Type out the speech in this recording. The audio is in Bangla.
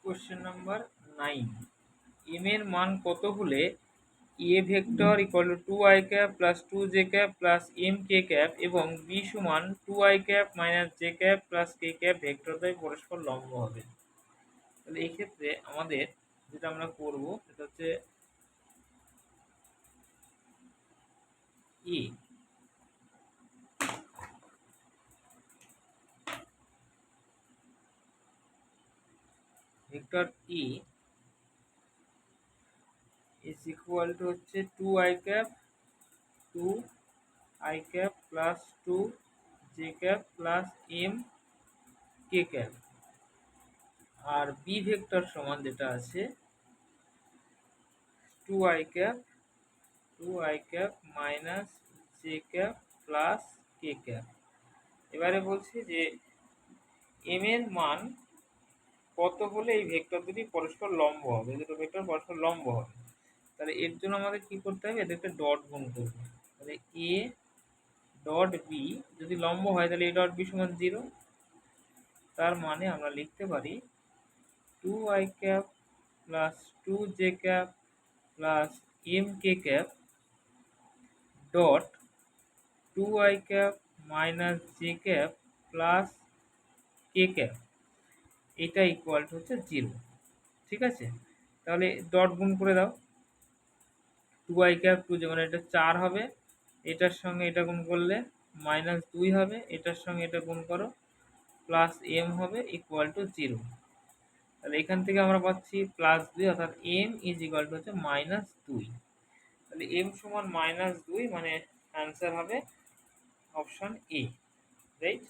কোশ্চেন নাম্বার 9, এম এর মান কত হলে A vector equal to 2i cap plus 2j cap plus M K cap এবং বি সমান 2i cap minus J cap plus K cap ভেক্টরদ্বয় পরস্পর লম্ব হবে। তাহলে এই ক্ষেত্রে আমাদের যেটা আমরা করব সেটা হচ্ছে E vector E is equal to হচ্ছে 2i cap 2i cap plus 2j cap plus M K cap, আর বি ভেক্টর সমান যেটা আছে 2i cap minus J cap plus K cap. এবারে বলছি যে এম এর মান কত হলে এই ভেক্টর দুটি পরস্পর লম্ব হবে, দুটো ভেক্টর পরস্পর লম্ব হবে। তাহলে এর জন্য আমাদের কি করতে হবে, এদেরকে ডট গুণ করবো। তাহলে এ ডট বি যদি লম্ব হয় তাহলে এ ডট বি সমান 0। তার মানে আমরা লিখতে পারি 2i cap plus 2j cap plus M K cap dot 2i cap minus J cap plus K cap, এটা ইকুয়াল টু হচ্ছে 0। ঠিক আছে, তাহলে ডট গুণ করে দাও। 2i ক্যাপ 2 যেমন এটা 4 হবে, এটার সঙ্গে এটা গুণ করলে মাইনাস 2 হবে, এটার সঙ্গে এটা গুণ করো প্লাস এম হবে ইকুয়াল টু 0। তাহলে এখান থেকে আমরা পাচ্ছি প্লাস 2, অর্থাৎ এম ইজ ইকুয়াল টু হচ্ছে মাইনাস 2। তাহলে এম সমান মাইনাস 2, মানে অ্যান্সার হবে অপশন এ, রাইট।